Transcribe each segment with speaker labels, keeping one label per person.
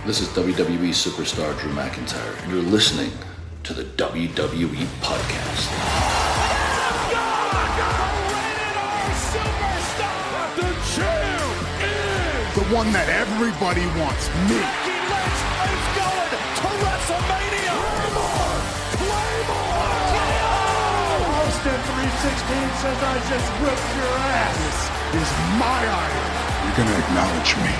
Speaker 1: This is WWE superstar Drew McIntyre, and you're listening to the WWE Podcast.
Speaker 2: The champ is
Speaker 3: the one that everybody wants, me.
Speaker 2: Lynch is going to WrestleMania. Claymore!
Speaker 4: Austin 316 says I just whipped your ass.
Speaker 3: This is my idol. You're going to acknowledge me.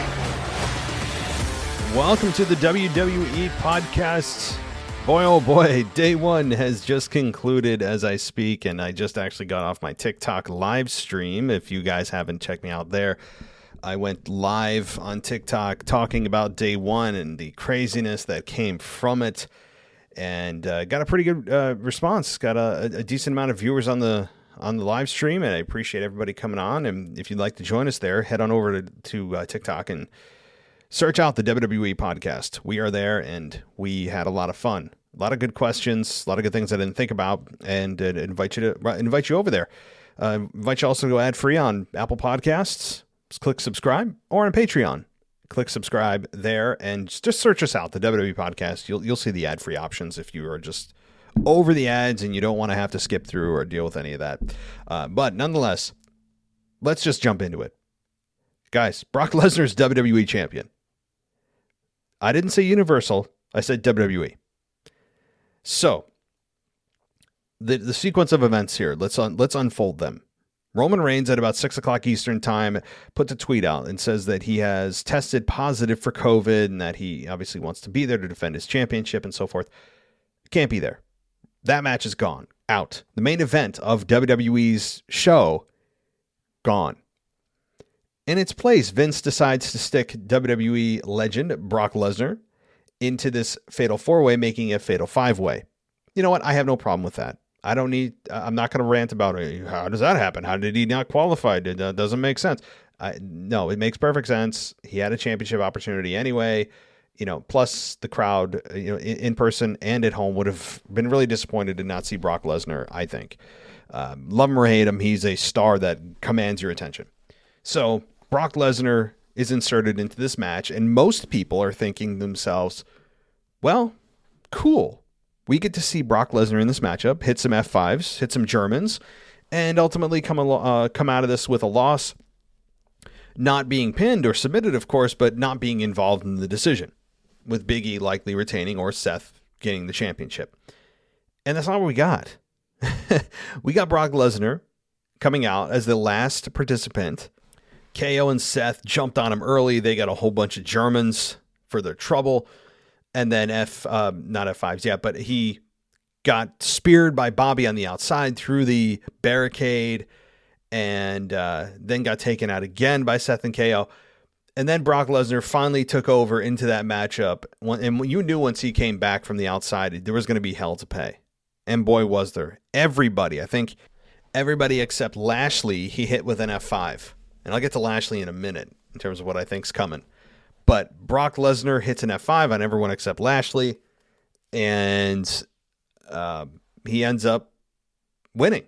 Speaker 5: Welcome to the WWE Podcast. Boy, oh boy, day one has just concluded as I speak, and I just actually got off my TikTok live stream. If you guys haven't checked me out there, I went live on TikTok talking about day one and the craziness that came from it, and got a pretty good response. Got a decent amount of viewers on the live stream, and I appreciate everybody coming on. And if you'd like to join us there, head on over to TikTok and search out the WWE Podcast. We are there, and we had a lot of fun. A lot of good questions, a lot of good things I didn't think about, and invite you over there. Invite you also to go ad-free on Apple Podcasts. Just click subscribe, or on Patreon. Click subscribe there, and just search us out, the WWE Podcast. You'll see the ad-free options if you are just over the ads and you don't want to have to skip through or deal with any of that. But nonetheless, let's just jump into it. Guys, Brock Lesnar's WWE Champion. I didn't say Universal. I said WWE. So, the sequence of events here, let's unfold them. Roman Reigns at about 6 o'clock Eastern time puts a tweet out and says that he has tested positive for COVID and that he obviously wants to be there to defend his championship and so forth. Can't be there. That match is gone. Out. The main event of WWE's show, gone. In its place, Vince decides to stick WWE legend Brock Lesnar into this fatal four-way, making a fatal five-way. You know what? I have no problem with that. I'm not going to rant about it. How does that happen? How did he not qualify? That doesn't make sense. No, it makes perfect sense. He had a championship opportunity anyway. Plus the crowd, in person and at home would have been really disappointed to not see Brock Lesnar, I think. Love him or hate him, he's a star that commands your attention. So Brock Lesnar is inserted into this match, and most people are thinking to themselves, well, cool. We get to see Brock Lesnar in this matchup, hit some F5s, hit some Germans, and ultimately come out of this with a loss, not being pinned or submitted, of course, but not being involved in the decision, with Big E likely retaining or Seth getting the championship. And that's not what we got. We got Brock Lesnar coming out as the last participant. KO and Seth jumped on him early. They got a whole bunch of Germans for their trouble. And then not F5s yet, but he got speared by Bobby on the outside through the barricade and then got taken out again by Seth and KO. And then Brock Lesnar finally took over into that matchup. And you knew once he came back from the outside, there was going to be hell to pay. And boy, was there. I think everybody except Lashley, he hit with an F5. And I'll get to Lashley in a minute in terms of what I think's coming. But Brock Lesnar hits an F5 on everyone except Lashley. And he ends up winning.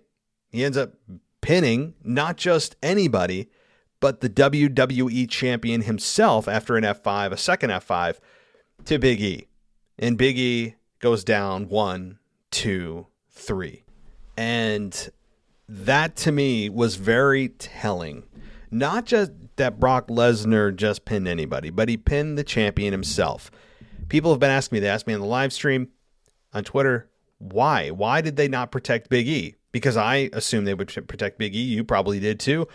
Speaker 5: He ends up pinning not just anybody, but the WWE champion himself after an F5, a second F5, to Big E. And Big E goes down 1, 2, 3. And that to me was very telling. Not just that Brock Lesnar just pinned anybody, but he pinned the champion himself. People have been asking me, they asked me on the live stream, on Twitter, why? Why did they not protect Big E? Because I assumed they would protect Big E. You probably did too.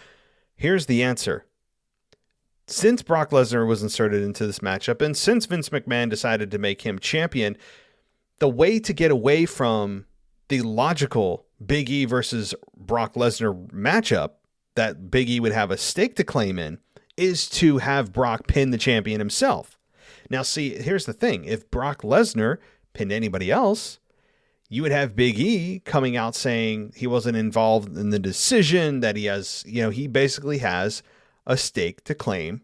Speaker 5: Here's the answer. Since Brock Lesnar was inserted into this matchup, and since Vince McMahon decided to make him champion, the way to get away from the logical Big E versus Brock Lesnar matchup that Big E would have a stake to claim in is to have Brock pin the champion himself. Now, see, here's the thing. If Brock Lesnar pinned anybody else, you would have Big E coming out saying he wasn't involved in the decision, that he has, he basically has a stake to claim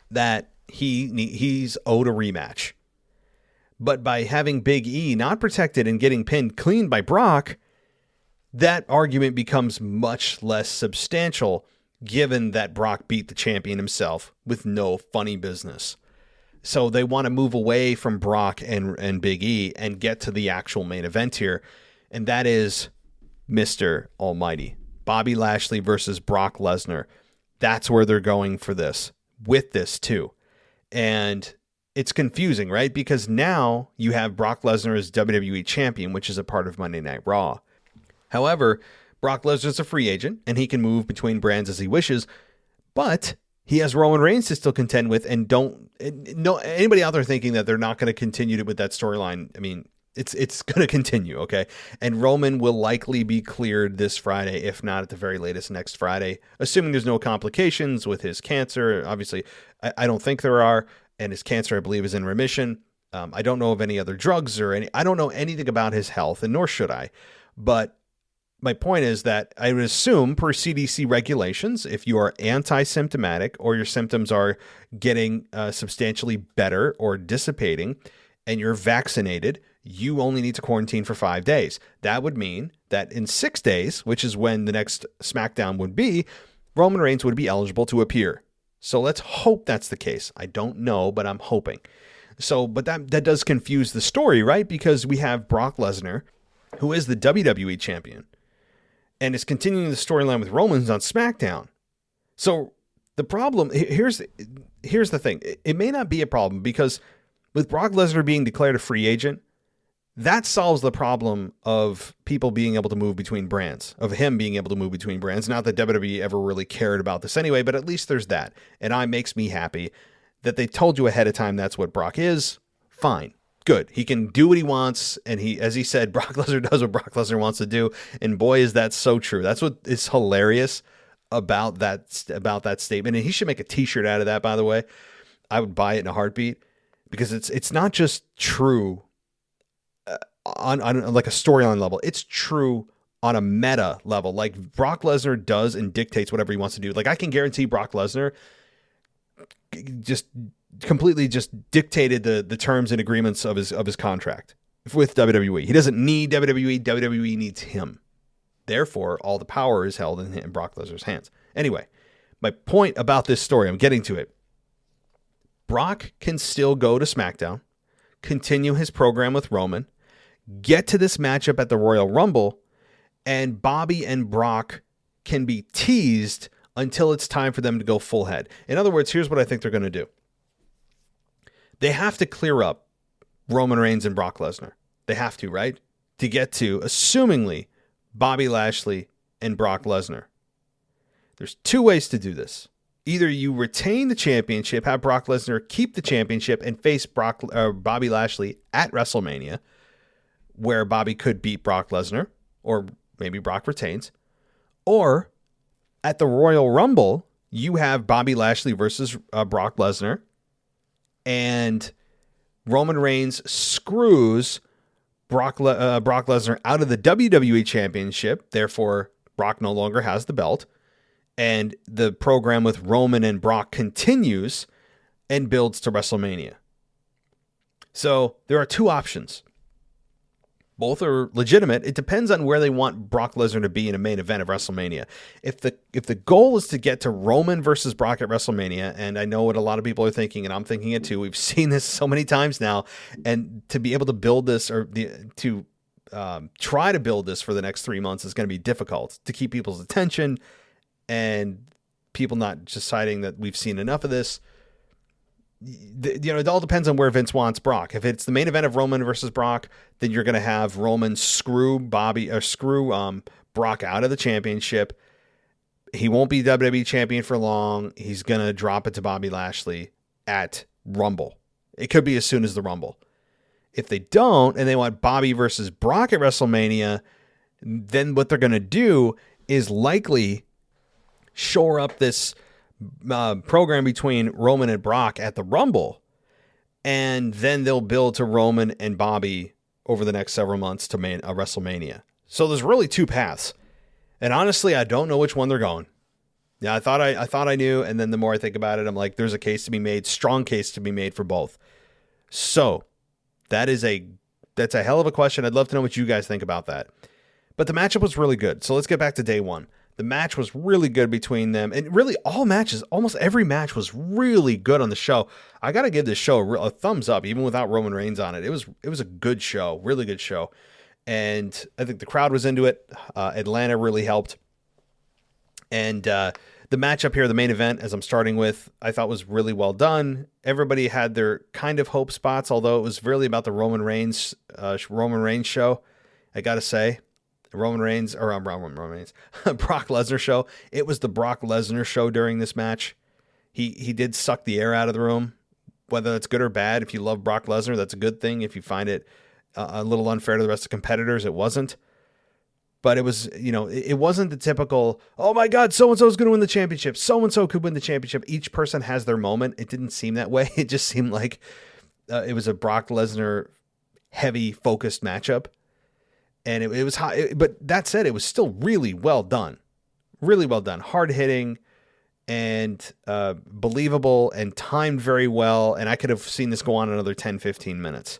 Speaker 5: that he's owed a rematch. But by having Big E not protected and getting pinned clean by Brock, that argument becomes much less substantial given that Brock beat the champion himself with no funny business. So they want to move away from Brock and Big E and get to the actual main event here. And that is Mr. Almighty. Bobby Lashley versus Brock Lesnar. That's where they're going for this, with this too. And it's confusing, right? Because now you have Brock Lesnar as WWE champion, which is a part of Monday Night Raw. However, Brock Lesnar is a free agent and he can move between brands as he wishes, but he has Roman Reigns to still contend with, and anybody out there thinking that they're not going to continue with that storyline. I mean, it's going to continue. Okay. And Roman will likely be cleared this Friday, if not at the very latest next Friday, assuming there's no complications with his cancer. Obviously I don't think there are. And his cancer, I believe, is in remission. I don't know of any other drugs I don't know anything about his health, and nor should I, but my point is that I would assume per CDC regulations, if you are anti-symptomatic or your symptoms are getting substantially better or dissipating and you're vaccinated, you only need to quarantine for 5 days. That would mean that in 6 days, which is when the next Smackdown would be, Roman Reigns would be eligible to appear. So let's hope that's the case. I don't know, but I'm hoping. So, but that does confuse the story, right? Because we have Brock Lesnar, who is the WWE champion, and is continuing the storyline with Roman's on SmackDown. So the problem, here's the thing. It may not be a problem because with Brock Lesnar being declared a free agent, that solves the problem of people being able to move between brands, of him being able to move between brands. Not that WWE ever really cared about this anyway, but at least there's that. And it makes me happy that they told you ahead of time that's what Brock is. Fine. Good. He can do what he wants. And as he said, Brock Lesnar does what Brock Lesnar wants to do. And boy, is that so true. That's what is hilarious about that statement. And he should make a t-shirt out of that, by the way. I would buy it in a heartbeat because it's not just true on like a storyline level. It's true on a meta level. Like Brock Lesnar does and dictates whatever he wants to do. Like I can guarantee Brock Lesnar just completely just dictated the terms and agreements of his contract with WWE. He doesn't need WWE. WWE needs him. Therefore, all the power is held in Brock Lesnar's hands. Anyway, my point about this story, I'm getting to it. Brock can still go to SmackDown, continue his program with Roman, get to this matchup at the Royal Rumble, and Bobby and Brock can be teased until it's time for them to go full head. In other words, here's what I think they're going to do. They have to clear up Roman Reigns and Brock Lesnar. They have to, right? To get to, assumingly, Bobby Lashley and Brock Lesnar. There's two ways to do this. Either you retain the championship, have Brock Lesnar keep the championship, and face Bobby Lashley at WrestleMania, where Bobby could beat Brock Lesnar, or maybe Brock retains. Or at the Royal Rumble, you have Bobby Lashley versus Brock Lesnar, and Roman Reigns screws Brock Lesnar out of the WWE Championship. Therefore, Brock no longer has the belt. And the program with Roman and Brock continues and builds to WrestleMania. So there are two options. Both are legitimate. It depends on where they want Brock Lesnar to be in a main event of WrestleMania. If the goal is to get to Roman versus Brock at WrestleMania, and I know what a lot of people are thinking, and I'm thinking it too. We've seen this so many times now, and to be able to build this to try to build this for the next 3 months is going to be difficult to keep people's attention and people not deciding that we've seen enough of this. It all depends on where Vince wants Brock. If it's the main event of Roman versus Brock, then you're going to have Roman screw Brock out of the championship. He won't be WWE champion for long. He's going to drop it to Bobby Lashley at Rumble. It could be as soon as the Rumble. If they don't, and they want Bobby versus Brock at WrestleMania, then what they're going to do is likely shore up this program between Roman and Brock at the Rumble, and then they'll build to Roman and Bobby over the next several months to WrestleMania. So there's really two paths, and honestly, I don't know which one they're going. Yeah, I thought I knew, and then the more I think about it, I'm like, there's a case to be made, strong case to be made for both. So that's a hell of a question. I'd love to know what you guys think about that. But the matchup was really good. So let's get back to day one. The match was really good between them, and really all matches, almost every match was really good on the show. I got to give this show a thumbs up, even without Roman Reigns on it. It was a good show, really good show. And I think the crowd was into it. Atlanta really helped. And the matchup here, the main event, as I'm starting with, I thought was really well done. Everybody had their kind of hope spots, although it was really about the Roman Reigns show. I got to say, Brock Lesnar show. It was the Brock Lesnar show during this match. He did suck the air out of the room. Whether that's good or bad, if you love Brock Lesnar, that's a good thing. If you find it a little unfair to the rest of the competitors, it wasn't. But it was, it wasn't the typical, oh my God, so-and-so is going to win the championship. So-and-so could win the championship. Each person has their moment. It didn't seem that way. It just seemed like it was a Brock Lesnar heavy focused matchup. And it was hot. But that said, it was still really well done. Really well done. Hard hitting and believable and timed very well. And I could have seen this go on another 10, 15 minutes.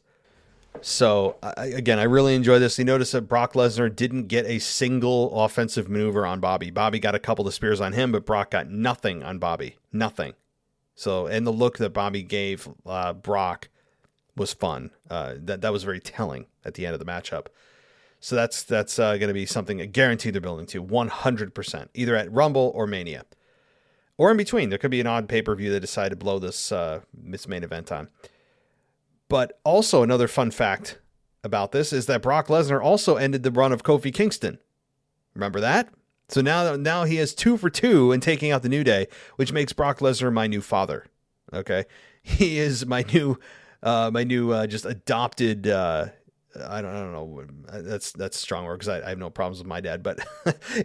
Speaker 5: So, again, I really enjoy this. You notice that Brock Lesnar didn't get a single offensive maneuver on Bobby. Bobby got a couple of spears on him, but Brock got nothing on Bobby. Nothing. So, and the look that Bobby gave Brock was fun. That was very telling at the end of the matchup. So that's going to be something guaranteed they're building to 100%, either at Rumble or Mania. Or in between. There could be an odd pay-per-view they decide to blow this main event on. But also another fun fact about this is that Brock Lesnar also ended the run of Kofi Kingston. Remember that? So now he has 2 for 2 in taking out the New Day, which makes Brock Lesnar my new father. Okay, he is my new just adopted. I don't know. That's a strong word because I have no problems with my dad, but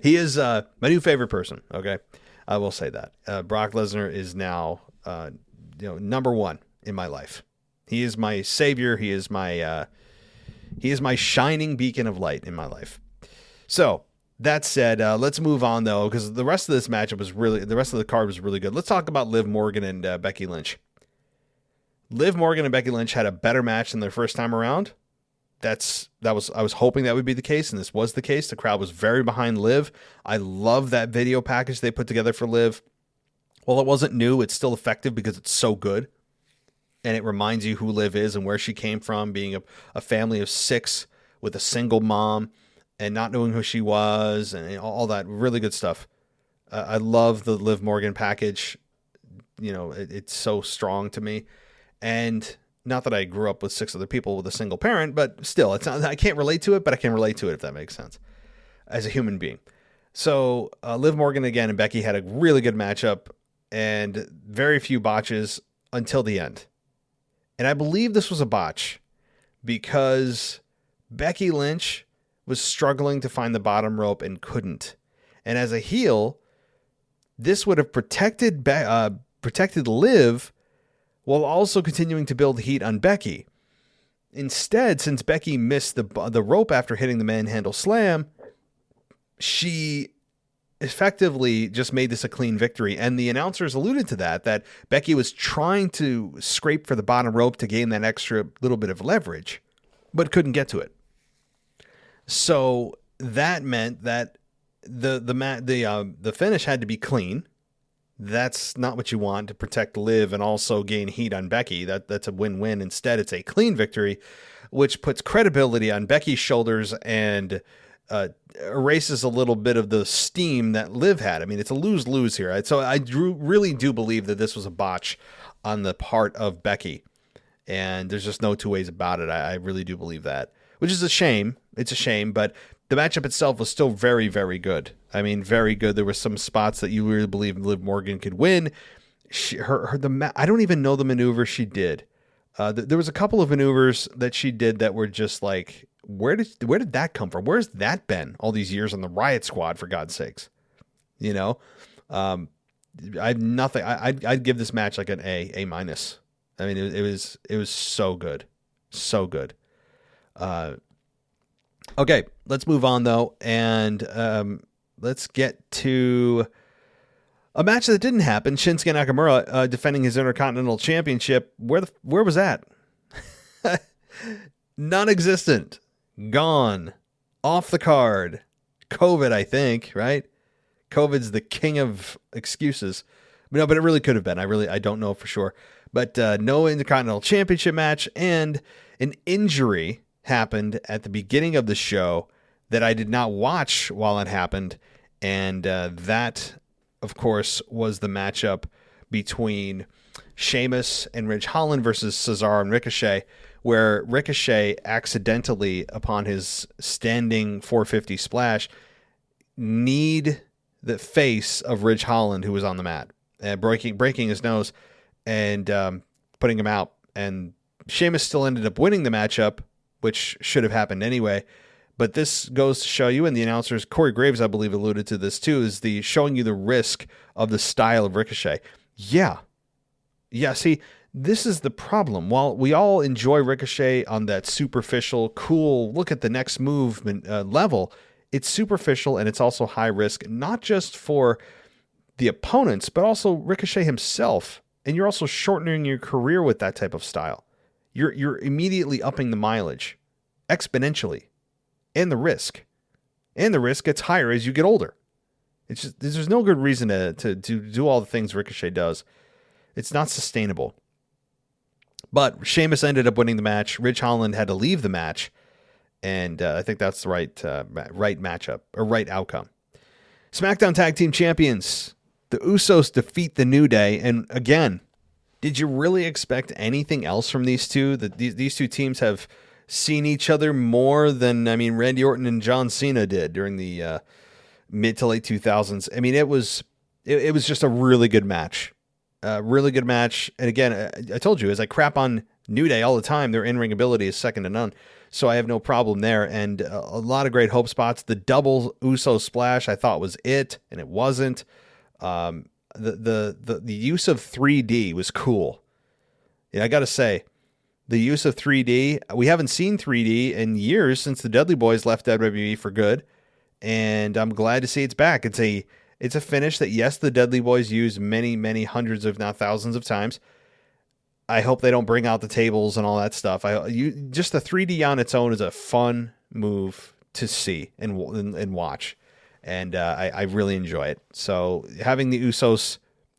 Speaker 5: he is my new favorite person. Okay, I will say that Brock Lesnar is now number one in my life. He is my savior. He is my shining beacon of light in my life. So that said, let's move on though, because the rest of this matchup the rest of the card was really good. Let's talk about Liv Morgan and Becky Lynch. Liv Morgan and Becky Lynch had a better match than their first time around. I was hoping that would be the case, and this was the case. The crowd was very behind Liv. I love that video package they put together for Liv. While it wasn't new, it's still effective because it's so good. And it reminds you who Liv is and where she came from, being a family of 6 with a single mom and not knowing who she was and all that really good stuff. I love the Liv Morgan package. It's so strong to me. And not that I grew up with 6 other people with a single parent, but still, it's not, I can't relate to it, but I can relate to it if that makes sense as a human being. So Liv Morgan again and Becky had a really good matchup and very few botches until the end. And I believe this was a botch because Becky Lynch was struggling to find the bottom rope and couldn't. And as a heel, this would have protected Liv while also continuing to build heat on Becky. Instead, since Becky missed the rope after hitting the manhandle slam, she effectively just made this a clean victory. And the announcers alluded to that Becky was trying to scrape for the bottom rope to gain that extra little bit of leverage, but couldn't get to it. So that meant that the finish had to be clean. That's not what you want to protect Liv and also gain heat on Becky. That's a win-win. Instead, it's a clean victory, which puts credibility on Becky's shoulders and erases a little bit of the steam that Liv had. I mean, it's a lose-lose here. So I really do believe that this was a botch on the part of Becky. And there's just no two ways about it. I really do believe that, which is a shame. It's a shame, but the matchup itself was still very, very good. I mean, very good. There were some spots that you really believe Liv Morgan could win. I don't even know the maneuver she did. There was a couple of maneuvers that she did that were just like, where did that come from? Where's that been all these years on the Riot Squad, for God's sakes? I have nothing. I'd give this match like an A minus. I mean, it was so good. So good. Okay, let's move on though. And, let's get to a match that didn't happen. Shinsuke Nakamura, defending his Intercontinental Championship. Where was that? Non-existent. Gone. Off the card. COVID, I think, right? COVID's the king of excuses. But no, but it really could have been. I don't know for sure. But no Intercontinental Championship match, and an injury happened at the beginning of the show that I did not watch while it happened. And that, of course, was the matchup between Sheamus and Ridge Holland versus Cesar and Ricochet, where Ricochet accidentally, upon his standing 450 splash, kneed the face of Ridge Holland, who was on the mat, breaking his nose and putting him out. And Sheamus still ended up winning the matchup, which should have happened anyway. But this goes to show you, and the announcers, Corey Graves, I believe, alluded to this too, is the showing you the risk of the style of Ricochet. Yeah, see, this is the problem. While we all enjoy Ricochet on that superficial, cool, look at the next movement level, it's superficial and it's also high risk, not just for the opponents, but also Ricochet himself. And you're also shortening your career with that type of style. You're immediately upping the mileage exponentially, and the risk. And the risk gets higher as you get older. It's just, there's no good reason to do all the things Ricochet does. It's not sustainable. But Sheamus ended up winning the match. Ridge Holland had to leave the match. And I think that's the right matchup, or right outcome. SmackDown Tag Team Champions. The Usos defeat the New Day. And again, did you really expect anything else from these two? These two teams have seen each other more than, Randy Orton and John Cena did during the mid to late 2000s. It was just a really good match. Really good match. And again, I told you, as I crap on New Day all the time, their in-ring ability is second to none. So I have no problem there. And a lot of great hope spots. The double Uso splash I thought was it, and it wasn't. The use of 3D was cool. Yeah, I got to say, the use of 3D, we haven't seen 3D in years since the Dudley Boys left WWE for good. And I'm glad to see it's back. It's a finish that, yes, the Dudley Boys use many, many hundreds, if not thousands of times. I hope they don't bring out the tables and all that stuff. Just the 3D on its own is a fun move to see and watch. And I really enjoy it. So having the Usos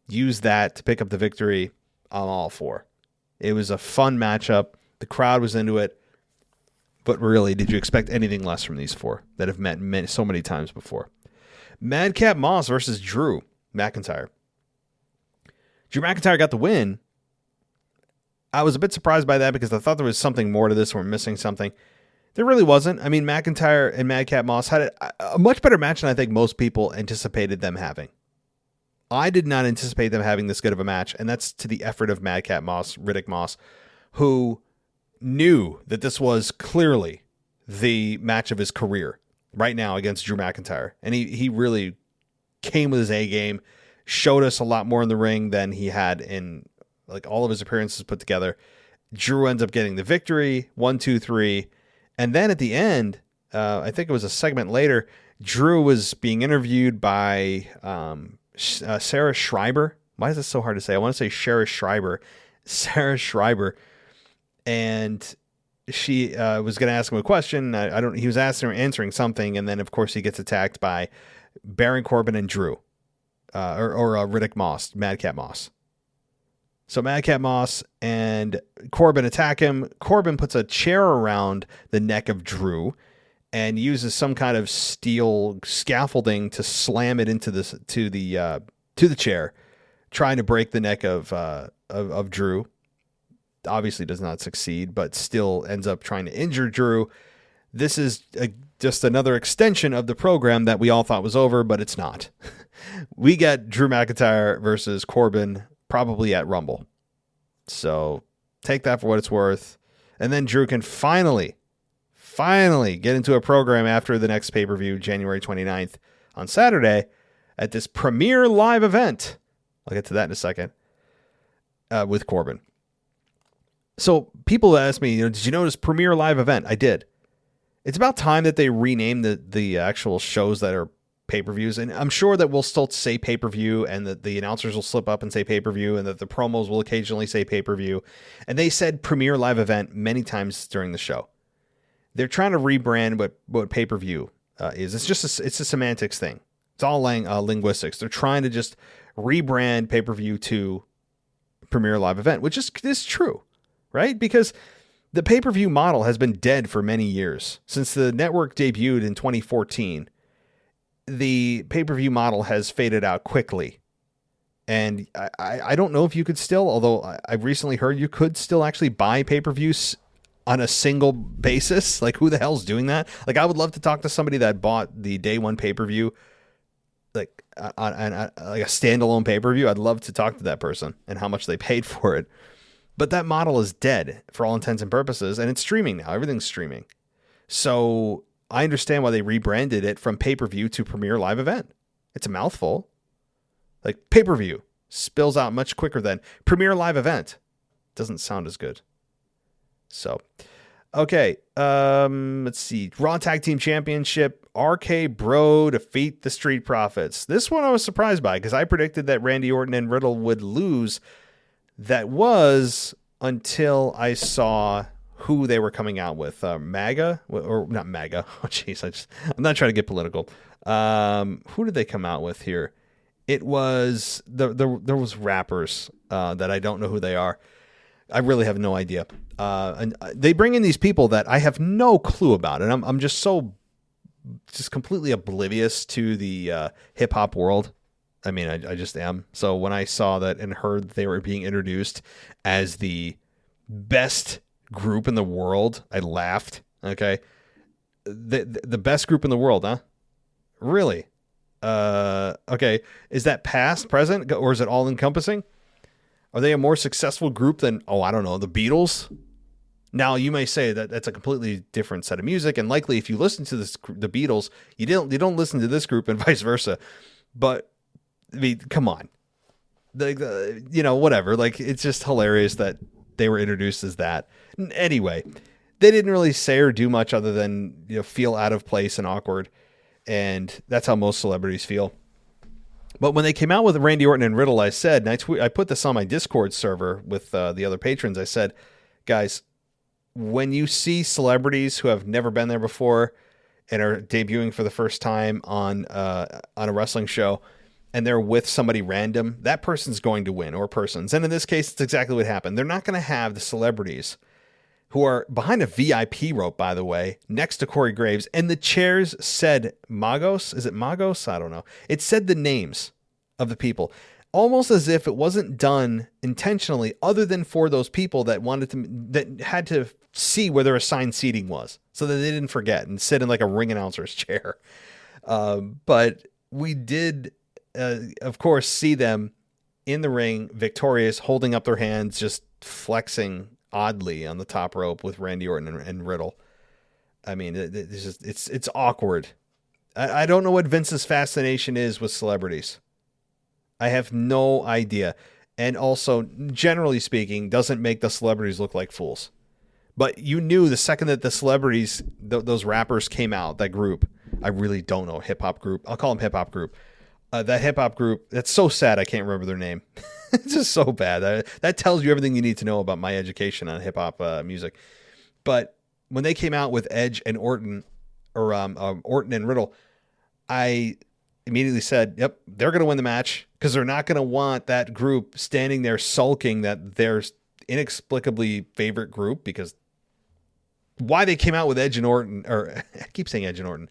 Speaker 5: use that to pick up the victory, I'm all for. It was a fun matchup. The crowd was into it. But really, did you expect anything less from these four that have met so many times before? Madcap Moss versus Drew McIntyre. Drew McIntyre got the win. I was a bit surprised by that because I thought there was something more to this. We're missing something. There really wasn't. McIntyre and Madcap Moss had a much better match than I think most people anticipated them having. I did not anticipate them having this good of a match, and that's to the effort of Madcap Moss, Riddick Moss, who knew that this was clearly the match of his career right now against Drew McIntyre. And he really came with his A game, showed us a lot more in the ring than he had in like all of his appearances put together. Drew ends up getting the victory, 1, 2, 3. And then at the end, I think it was a segment later, Drew was being interviewed by Sarah Schreiber. Why is this so hard to say? I want to say Sarah Schreiber. And she was going to ask him a question. He was answering something. And then, of course, he gets attacked by Baron Corbin and Drew, or Riddick Moss, Madcap Moss. So Madcap Moss and Corbin attack him. Corbin puts a chair around the neck of Drew and uses some kind of steel scaffolding to slam it into the chair, trying to break the neck of Drew. Obviously does not succeed, but still ends up trying to injure Drew. This is just another extension of the program that we all thought was over, but it's not. We get Drew McIntyre versus Corbin probably at Rumble. So take that for what it's worth. And then Drew can finally get into a program after the next pay-per-view, January 29th on Saturday at this premier live event. I'll get to that in a second with Corbin. So people ask me, did you notice premier live event? I did. It's about time that they rename the actual shows that are pay-per-views, and I'm sure that we'll still say pay-per-view, and that the announcers will slip up and say pay-per-view, and that the promos will occasionally say pay-per-view. And they said premier live event many times during the show. They're trying to rebrand what pay-per-view is. It's a semantics thing. It's all linguistics. They're trying to just rebrand pay-per-view to Premier Live Event, which is true, right? Because the pay-per-view model has been dead for many years. Since the network debuted in 2014, the pay-per-view model has faded out quickly. And I don't know if you could still, although I've recently heard you could still actually buy pay-per-views on a single basis. Like, who the hell's doing that? Like, I would love to talk to somebody that bought the day one pay-per-view, like on like a standalone pay-per-view. I'd love to talk to that person and how much they paid for it. But that model is dead for all intents and purposes, and it's streaming now. Everything's streaming. So I understand why they rebranded it from pay-per-view to Premier Live Event. It's a mouthful. Like, pay-per-view spills out much quicker than Premier Live Event. Doesn't sound as good. So, okay. Let's see. Raw Tag Team Championship. RK Bro defeat the Street Profits. This one I was surprised by because I predicted that Randy Orton and Riddle would lose. That was until I saw who they were coming out with. MAGA, or not MAGA. Oh, jeez. I'm not trying to get political. Who did they come out with here? It was there was rappers that I don't know who they are. I really have no idea. And they bring in these people that I have no clue about, and I'm just completely oblivious to the hip hop world. I mean, I just am. So when I saw that and heard they were being introduced as the best group in the world, I laughed. Okay, the best group in the world, huh? Really? Okay. Is that past, present, or is it all encompassing? Are they a more successful group than, I don't know, the Beatles? Now, you may say that that's a completely different set of music, and likely if you listen to the Beatles, you don't listen to this group and vice versa. But I mean, come on, whatever. Like, it's just hilarious that they were introduced as that. Anyway, they didn't really say or do much other than feel out of place and awkward, and that's how most celebrities feel. But when they came out with Randy Orton and Riddle, I said, and I put this on my Discord server with the other patrons. I said, guys, when you see celebrities who have never been there before and are debuting for the first time on a wrestling show, and they're with somebody random, that person's going to win, or persons. And in this case, it's exactly what happened. They're not going to have the celebrities who are behind a VIP rope, by the way, next to Corey Graves. And the chairs said Magos. Is it Magos? I don't know. It said the names of the people, almost as if it wasn't done intentionally, other than for those people that that had to see where their assigned seating was, so that they didn't forget and sit in like a ring announcer's chair. But we did, of course, see them in the ring, victorious, holding up their hands, just flexing oddly on the top rope with Randy Orton and Riddle. I mean, it's awkward. I don't know what Vince's fascination is with celebrities. I have no idea. And also, generally speaking, doesn't make the celebrities look like fools. But you knew the second that the celebrities, those rappers came out, that group, I really don't know, hip-hop group. I'll call them hip-hop group. That hip-hop group, that's so sad I can't remember their name. It's just so bad. That tells you everything you need to know about my education on hip-hop music. But when they came out with Edge and Orton, or Orton and Riddle, I immediately said, yep, they're going to win the match, because they're not going to want that group standing there sulking that their inexplicably favorite group, because why they came out with Edge and Orton, or I keep saying Edge and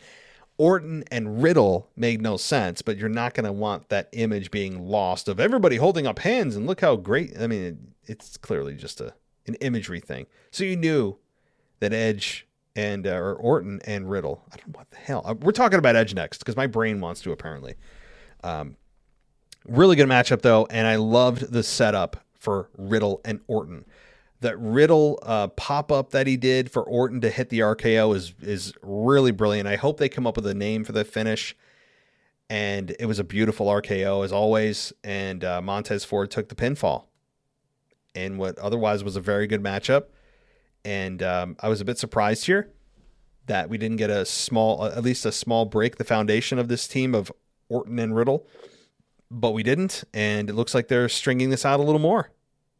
Speaker 5: Orton and Riddle made no sense, but you're not going to want that image being lost of everybody holding up hands and look how great. I mean, it's clearly just an imagery thing. So you knew that Edge and or Orton and Riddle, I don't know what the hell. We're talking about Edge next because my brain wants to, apparently. Really good matchup, though, and I loved the setup for Riddle and Orton. That Riddle pop-up that he did for Orton to hit the RKO is really brilliant. I hope they come up with a name for the finish. And it was a beautiful RKO, as always. And Montez Ford took the pinfall in what otherwise was a very good matchup. And I was a bit surprised here that we didn't get at least a small break, the foundation of this team of Orton and Riddle. But we didn't. And it looks like they're stringing this out a little more.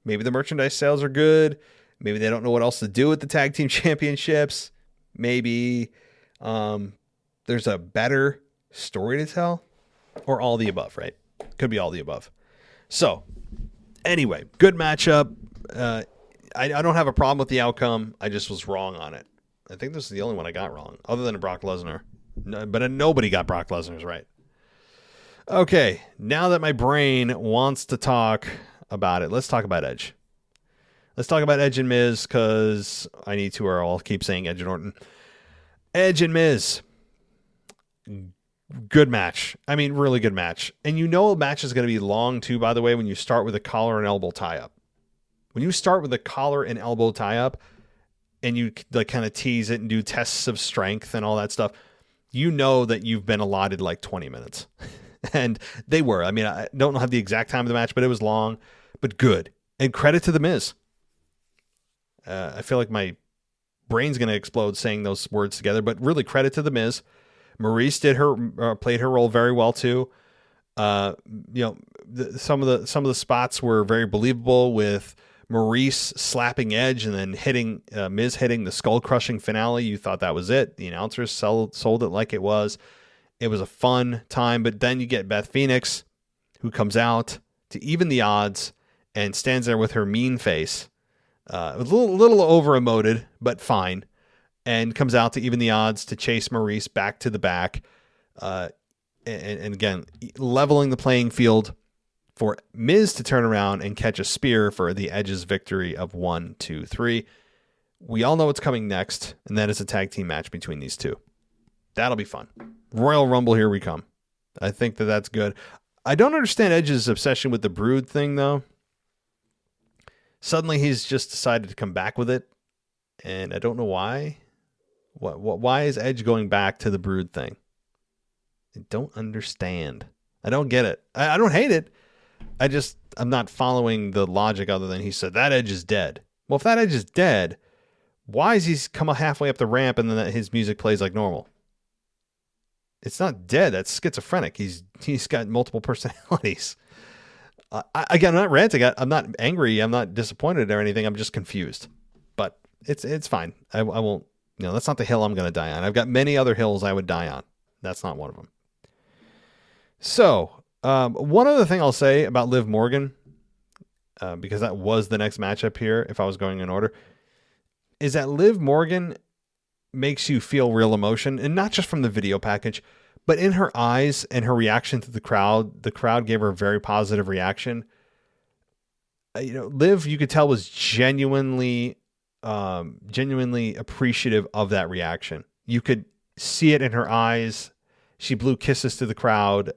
Speaker 5: Maybe the merchandise sales are good. Maybe they don't know what else to do with the tag team championships. Maybe there's a better story to tell. Or all the above, right? Could be all the above. So, anyway, good matchup. I don't have a problem with the outcome. I just was wrong on it. I think this is the only one I got wrong, other than Brock Lesnar. No, but nobody got Brock Lesnar's right. Okay, now that my brain wants to talk about it, let's talk about Edge. Let's talk about Edge and Miz, because I need to, or I'll keep saying Edge and Orton. Edge and Miz. Good match. I mean, really good match. And you know a match is going to be long, too, by the way, when you start with a collar and elbow tie-up. When you start with a collar and elbow tie-up, and you like kind of tease it and do tests of strength and all that stuff, you know that you've been allotted like 20 minutes. And they were. I mean, I don't have the exact time of the match, but it was long, but good. And credit to The Miz. I feel like my brain's going to explode saying those words together, but really credit to The Miz. Maurice played her role very well too. Some of the spots were very believable, with Maurice slapping Edge and then Miz hitting the skull crushing finale. You thought that was it. The announcers sold it like it was. It was a fun time, but then you get Beth Phoenix, who comes out to even the odds and stands there with her mean face, a little over emoted, but fine. And comes out to even the odds to chase Maurice back to the back. And again, leveling the playing field for Miz to turn around and catch a spear for the Edge's victory of 1, 2, 3. We all know what's coming next, and that is a tag team match between these two. That'll be fun. Royal Rumble, here we come. I think that's good. I don't understand Edge's obsession with the Brood thing, though. Suddenly he's just decided to come back with it, and I don't know why. Why is Edge going back to the Brood thing? I don't understand. I don't get it. I don't hate it. I'm not following the logic, other than he said that Edge is dead. Well, if that Edge is dead, why is he come halfway up the ramp and then his music plays like normal? It's not dead. That's schizophrenic. He's got multiple personalities. Again, I'm not ranting. I'm not angry. I'm not disappointed or anything. I'm just confused. But it's fine. I won't. That's not the hill I'm going to die on. I've got many other hills I would die on. That's not one of them. So, one other thing I'll say about Liv Morgan, because that was the next matchup here, if I was going in order, is that Liv Morgan makes you feel real emotion, and not just from the video package, but in her eyes and her reaction to the crowd. The crowd gave her a very positive reaction. Liv, you could tell, was genuinely appreciative of that reaction. You could see it in her eyes. She blew kisses to the crowd.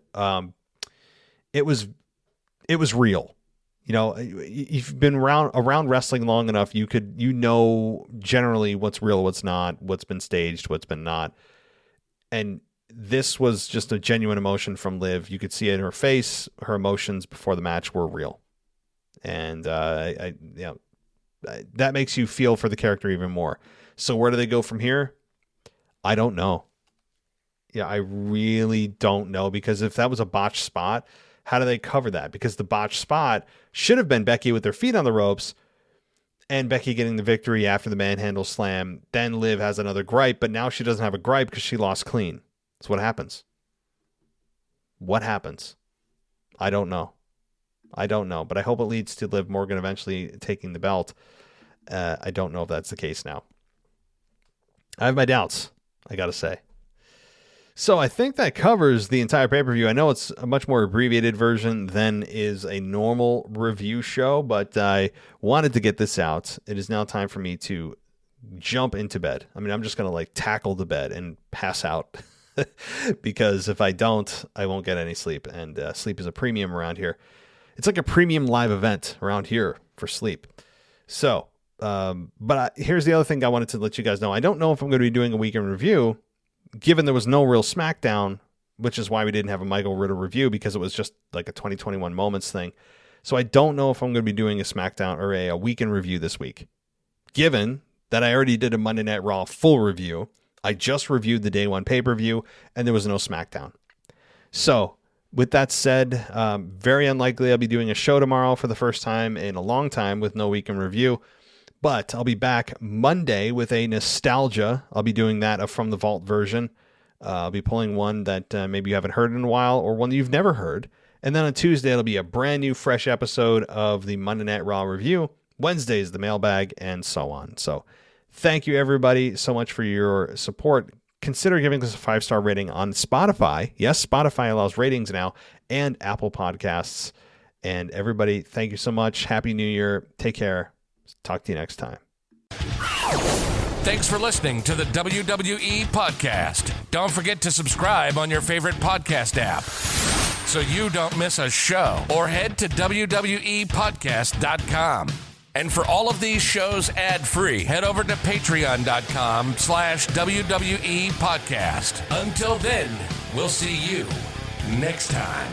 Speaker 5: It was real. You've been around wrestling long enough. You know generally what's real, what's not, what's been staged, what's been not. And this was just a genuine emotion from Liv. You could see it in her face. Her emotions before the match were real. And that makes you feel for the character even more. So where do they go from here? I don't know. Yeah, I really don't know, because if that was a botched spot, how do they cover that? Because the botched spot should have been Becky with her feet on the ropes and Becky getting the victory after the manhandle slam. Then Liv has another gripe, but now she doesn't have a gripe because she lost clean. That's what happens. What happens? I don't know. But I hope it leads to Liv Morgan eventually taking the belt. I don't know if that's the case now. I have my doubts, I got to say. So I think that covers the entire pay-per-view. I know it's a much more abbreviated version than is a normal review show, but I wanted to get this out. It is now time for me to jump into bed. I mean, I'm just going to tackle the bed and pass out because if I don't, I won't get any sleep. And sleep is a premium around here. It's like a premium live event around here for sleep. So, here's the other thing I wanted to let you guys know. I don't know if I'm going to be doing a weekend review, given there was no real Smackdown, which is why we didn't have a Michael Ritter review, because it was just like a 2021 moments thing. So I don't know if I'm going to be doing a Smackdown or a weekend review this week, given that I already did a Monday Night Raw full review. I just reviewed the day one pay-per-view, and there was no Smackdown. So with that said, very unlikely I'll be doing a show tomorrow for the first time in a long time with no weekend review. But I'll be back Monday with a nostalgia. I'll be doing that From the Vault version. I'll be pulling one that maybe you haven't heard in a while or one that you've never heard. And then on Tuesday, it'll be a brand new, fresh episode of the Monday Night Raw review. Wednesday is the mailbag, and so on. So thank you, everybody, so much for your support. Consider giving us a 5-star rating on Spotify. Yes, Spotify allows ratings now, and Apple Podcasts. And everybody, thank you so much. Happy New Year. Take care. Talk to you next time.
Speaker 6: Thanks for listening to the WWE Podcast. Don't forget to subscribe on your favorite podcast app so you don't miss a show, or head to WWEpodcast.com. And for all of these shows ad-free, head over to patreon.com/WWE Podcast. Until then, we'll see you next time.